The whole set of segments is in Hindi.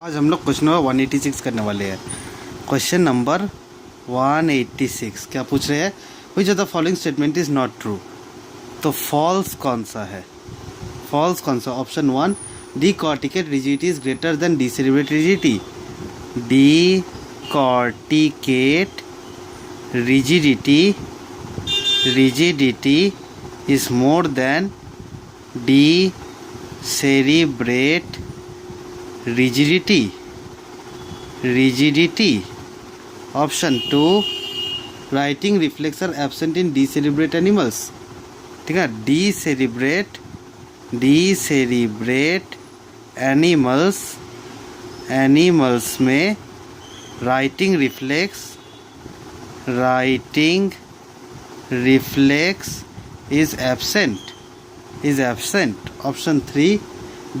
आज हम लोग क्वेश्चन नंबर 186 करने वाले हैं। क्वेश्चन नंबर 186 क्या पूछ रहे हैं? Which of the following statement is not true. तो फॉल्स कौन सा है? फॉल्स कौन सा? Option 1, decorticate rigidity is greater than decerebrate rigidity. Decorticate rigidity is more than decerebrate rigidity. Option 2, writing reflex are absent in decerebrate animals. ठीक है, decerebrate animals में writing reflex is absent. Option 3,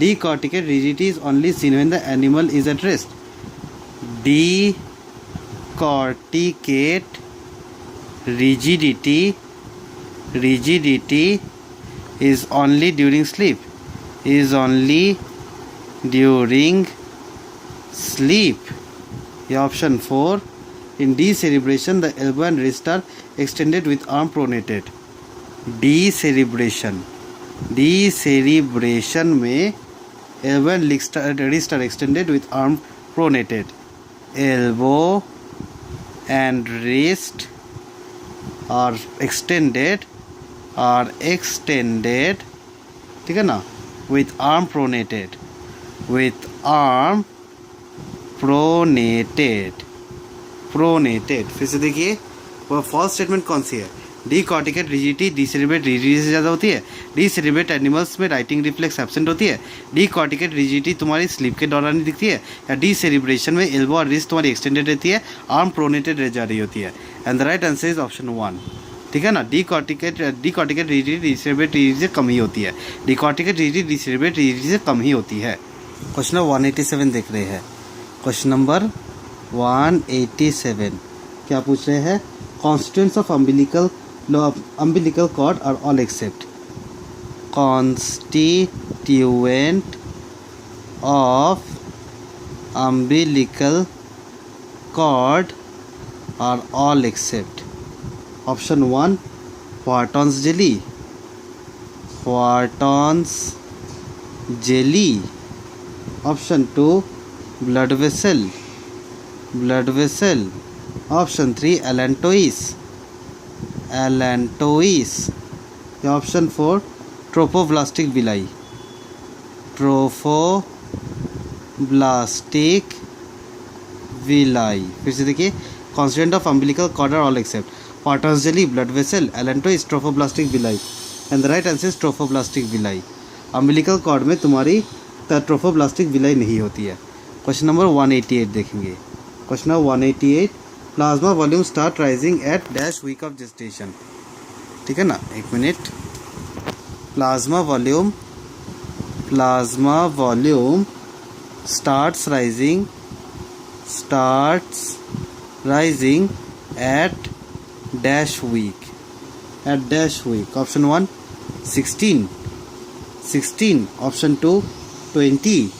decorticate rigidity is only seen when the animal is at rest. Decorticate rigidity is only during sleep. Yeah, option 4, in decerebration the elbow and wrist are extended with arm pronated. Decerebration में elbow and wrist are extended with arm pronated. Elbow and wrist are extended ठीक है ना, with arm pronated. फिर से देखिए वह फॉल्स स्टेटमेंट कौन सी है? डी कॉर्टिकेट रिजिडिटी डीसेरिब्रेट रिजिडिटी से ज़्यादा होती है। डीसेरिब्रेट एनिमल्स में राइटिंग रिफ्लेक्स एब्सेंट होती है। डी कॉर्टिकेट रिजिडिटी तुम्हारी स्लीप के दौरान ही दिखती है। या डी सेरिब्रेशन में एल्बो और रिस्ट तुम्हारी एक्सटेंडेड रहती है, आर्म प्रोनेटेड रह जा रही होती है। And the right answer is option 1। ठीक है ना, डी कॉर्टिकेट रिजिडिटी डीसेरिब्रेट रिजिडिटी से कम ही होती है। डी कॉर्टिकेट रिजिडिटी डीसेरिब्रेट रिजिडिटी से कम ही होती है। क्वेश्चन नंबर 187 देख रहे हैं। क्वेश्चन नंबर 187 क्या पूछ रहे हैं? Constituents of umbilical cord are all except. Constituent of umbilical cord are all except. Option 1, Wharton's jelly. Option 2, blood vessel. Option 3, allantois. Option 4, trophoblastic villi. फिर से देखिए, constituent of umbilical cord are all except Wharton's jelly, blood vessel, allantois, trophoblastic villi. And the right answer is trophoblastic villi. Umbilical cord में तुम्हारी trophoblastic villi नहीं होती है। क्वेश्चन नंबर 188 देखेंगे। Question number 188, plasma volume start rising at dash week of gestation. ठीक है ना, एक मिनट। Plasma volume starts rising at dash week. Option 1, 16. Option 2, 20.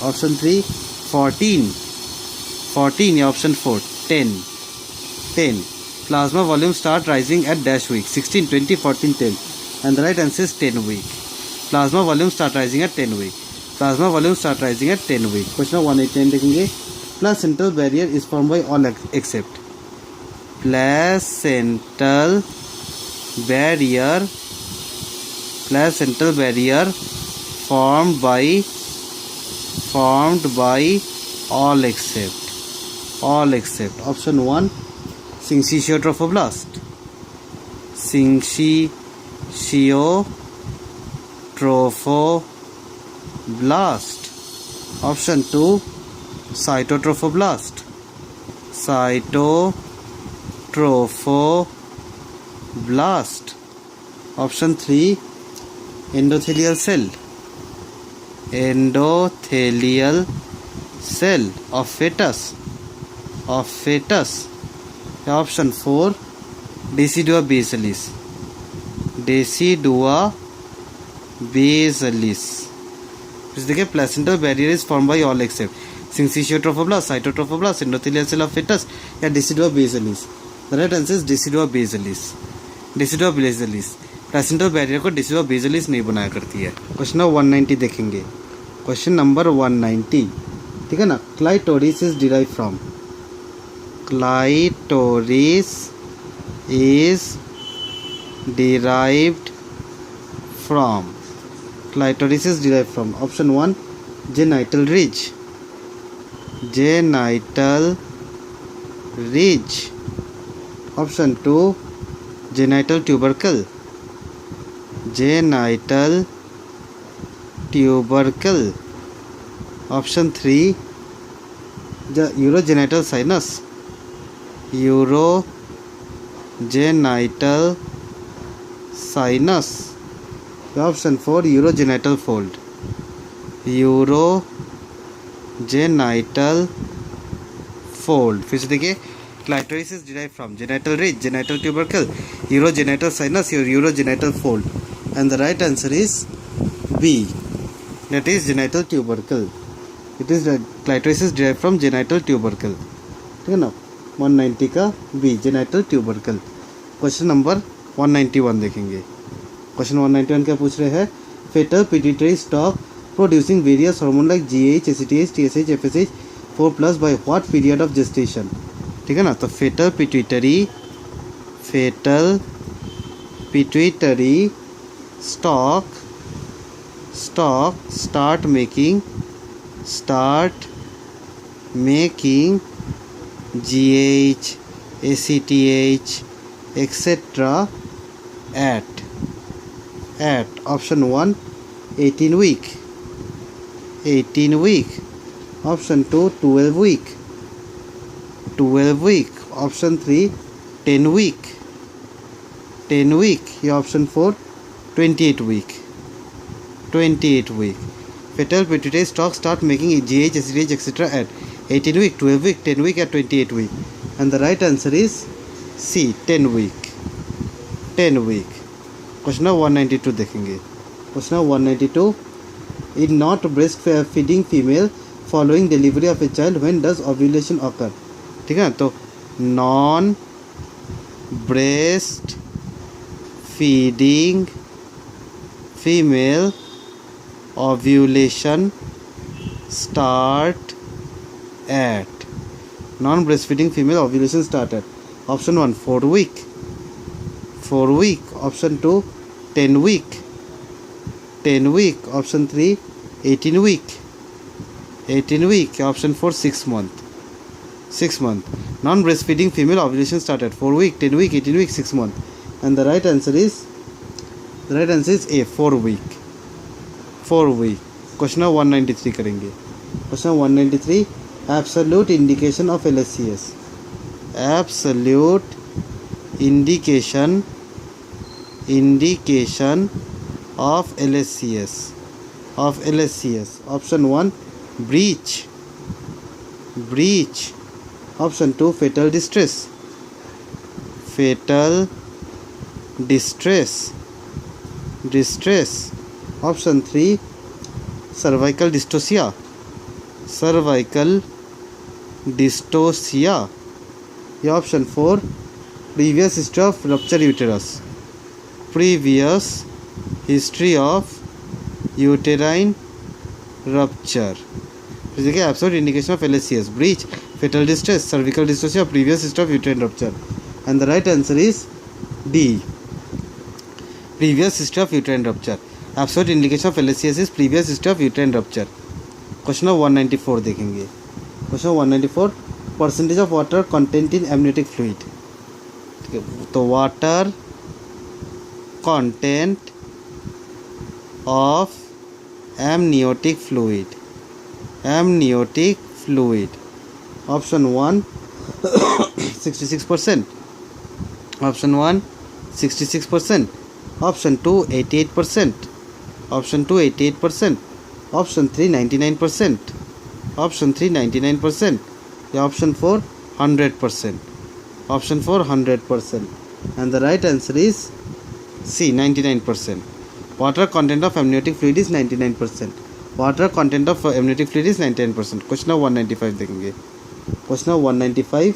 Option 3, 14 या option 4, 10. Plasma volume start rising at dash week, 16, 20, 14, 10 and the right answer is 10 week. Plasma volume start rising at 10 week. Question 189 देखेंगे। Placental barrier is form by all accept. Placental barrier formed by all except. Option 1, syncytiotrophoblast. Option 2, cytotrophoblast. Option 3, endothelial cell of fetus. Option 4, Decidua basalis. फिर देखिए placental barrier is form by all accept syncytiotrophoblast, cytotrophoblast, endothelial cell of fetus या deciduous basalis. The right answer is deciduous basalis. deciduous basalis. Placental barrier को deciduous basalis नहीं बनाया करती है. क्वेश्चन नंबर 190 देखेंगे. क्वेश्चन नंबर 190, ठीक है ना. Clitoris is derive from. Clitoris is derived from. Clitoris is derived from. Option 1 genital ridge. genital ridge. Option 2 genital tubercle. genital tubercle. Option 3 urogenital sinus. urogenital sinus. Option 4 urogenital fold. urogenital fold. फिर से देखिए clitoris is derive from genital ridge, genital tubercle, urogenital sinus और urogenital fold. And the right answer is B, that is genital tubercle. It is clitoris is derive from genital tubercle. ठीक है ना. 190 का B, genital tubercle. Question number 191 देखेंगे. क्वेश्चन 191 क्या पूछ रहे हैं. Fetal pituitary stalk producing various hormone like GH, ACTH, TSH, FSH 4+ by what period of gestation. ठीक है ना. तो fetal pituitary stalk start making GH, ACTH, etc. at option 1 18 week. Option 2 12 week. Option 3 10 week. या option 4 28 week. Fetal pituitary stalk start making GH, ACTH, etc. at 18 week, 12 week, 10 week or 28 week. And the right answer is C, 10 week. Question number 192 देखेंगे. Question number 192, in not breastfeeding female following delivery of a child, when does ovulation occur. ठीक है. तो non breast feeding female ovulation start at option 1 4 week. Option 2 10 week. Option 3 18 week. Option 4 6 month. Non-breastfeeding female ovulation start at 4 week, 10 week, 18 week, 6 month. And the right answer is A, 4 week. Question number 193 करेंगे. Question number 193, absolute indication of LSCS. Absolute indication of LSCS. Option 1 breach. Option 2 fetal distress. Option 3 cervical dystocia. या option 4 previous history of rupture uterus. Previous history of uterine rupture. देखिए absolute indication of LSCS, breach, fetal distress, cervical dystocia, previous history of uterine rupture. And the right answer is D, previous history of uterine rupture. Absolute indication of LSCS is previous history of uterine rupture. Question number 194 देखेंगे. Question 194, percentage of water content in amniotic fluid. ठीक है. तो water content of amniotic fluid. Option 1 66%. Option 1 66%. Option 2 88%. Option 2 88%. Option 3 99%. Option 3 99%. या option 4 100%. Option 4 100%. And the right answer is C, 99%. Water content of amniotic fluid is 99%. Water content of amniotic fluid is 99%। Question number 195 देखेंगे। क्वेश्चन नंबर 195,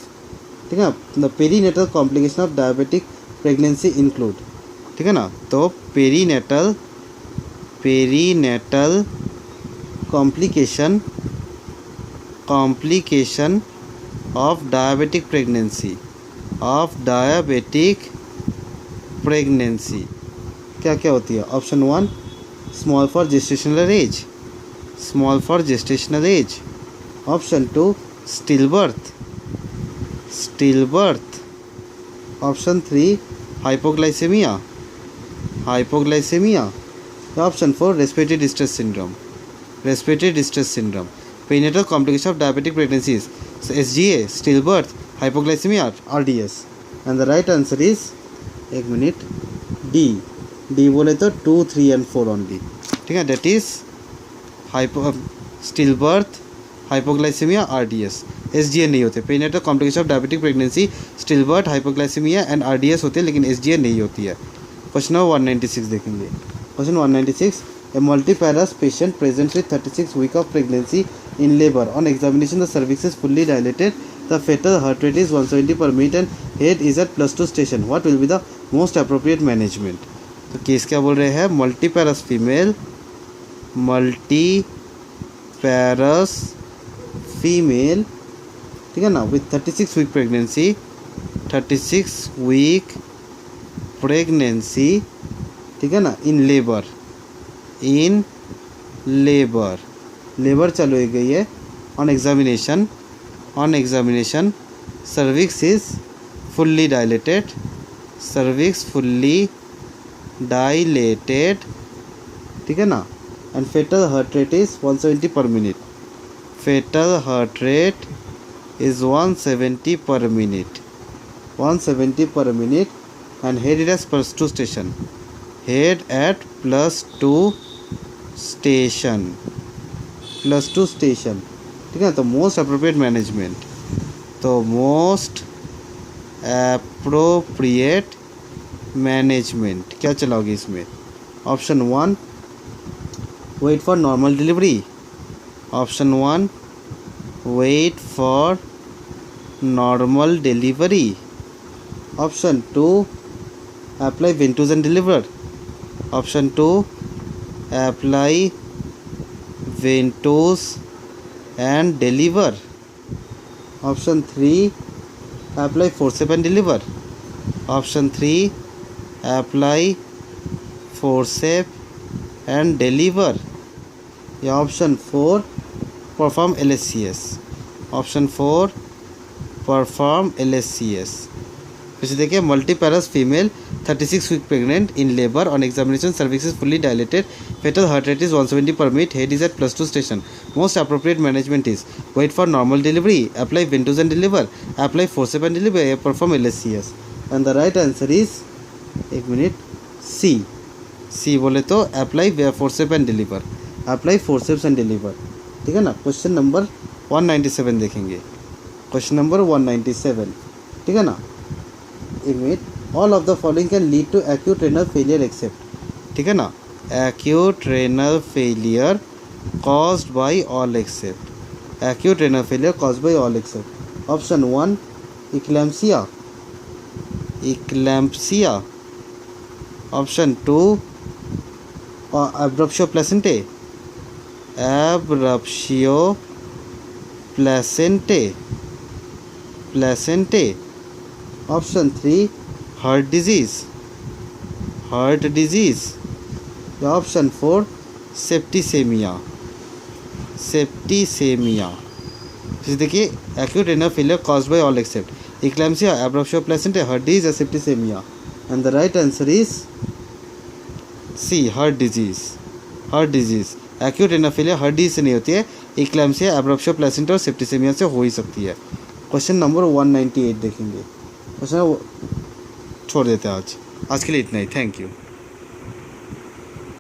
ठीक है। The perinatal complication of diabetic pregnancy include, ठीक है ना। तो perinatal complication of diabetic pregnancy क्या क्या होती है। Option 1 small for gestational age, option 2 still birth, option 3 hypoglycaemia, option 4 respiratory distress syndrome. Perinatal complication of diabetic pregnancy SGA, still birth, hypoglycaemia, RDS। And the right answer is, एक मिनट, डी बोले तो 2, 3 and 4 ओनली, ठीक है। That is still birth, hypoglycaemia, RDS। SGA नहीं होते। Perinatal complication of diabetic pregnancy still birth, hypoglycaemia and RDS होते हैं, लेकिन SGA नहीं होती है। क्वेश्चन नंबर 196 देखेंगे। Question 196, a multiparous patient presents with 36 weeks of pregnancy in labor. On examination, the cervix is fully dilated. The fetal heart rate is 170 per minute and head is at +2 station. What will be the most appropriate management? तो केस क्या बोल रहे हैं? मल्टीपैरस फीमेल, ठीक है ना, विथ 36 week प्रेगनेंसी, ठीक है ना, इन लेबर चालू हो गई है। On examination cervix is fully dilated, ठीक है ना, and fetal heart rate is 170 per minute, and head it as +2 station, ठीक है। तो मोस्ट अप्रोप्रिएट मैनेजमेंट क्या चलाओगे इसमें? Option 1 wait for normal delivery, option 1 wait for normal delivery, option 2 apply ventouse and deliver, option 2 apply ventouse and deliver, option 3 apply forceps and deliver, option 3 apply forceps and deliver, या ऑप्शन 4 परफॉर्म LSCS। फिर से देखिए, multiparous female 36 week pregnant in labour, on examination cervix is fully dilated, fetal heart rate is 170 per minute, head is at +2 station, most appropriate management is wait for normal delivery, apply ventouse and deliver, apply forcep and deliver, perform LSCS। And the right answer is, एक मिनट, सी बोले तो अप्लाई फोर्सेप एंड डिलीवर, ठीक है ना। क्वेश्चन नंबर 197 देखेंगे। क्वेश्चन नंबर 197, ठीक है ना। एक minute, all of the following can lead to acute renal failure except, ठीक है ना, acute renal failure caused by all except, option 1 eclampsia, option 2 abruptio placentae, option 3 heart disease, या ऑप्शन 4 सेप्टिसेमिया। फिर देखिए, acute renal failure caused by all except eclampsia, abruptio placentae, heart disease या septicemia. And the right answer is C, heart disease. Acute renal failure heart disease से नहीं होती है, इक्लैम्सिया, एब्रप्शियो प्लेसेंटा और सेप्टिसेमिया से हो ही सकती है। क्वेश्चन नंबर 198 देखेंगे। क्वेश्चन छोड़ देते हैं आज के लिए इतना ही। Thank you.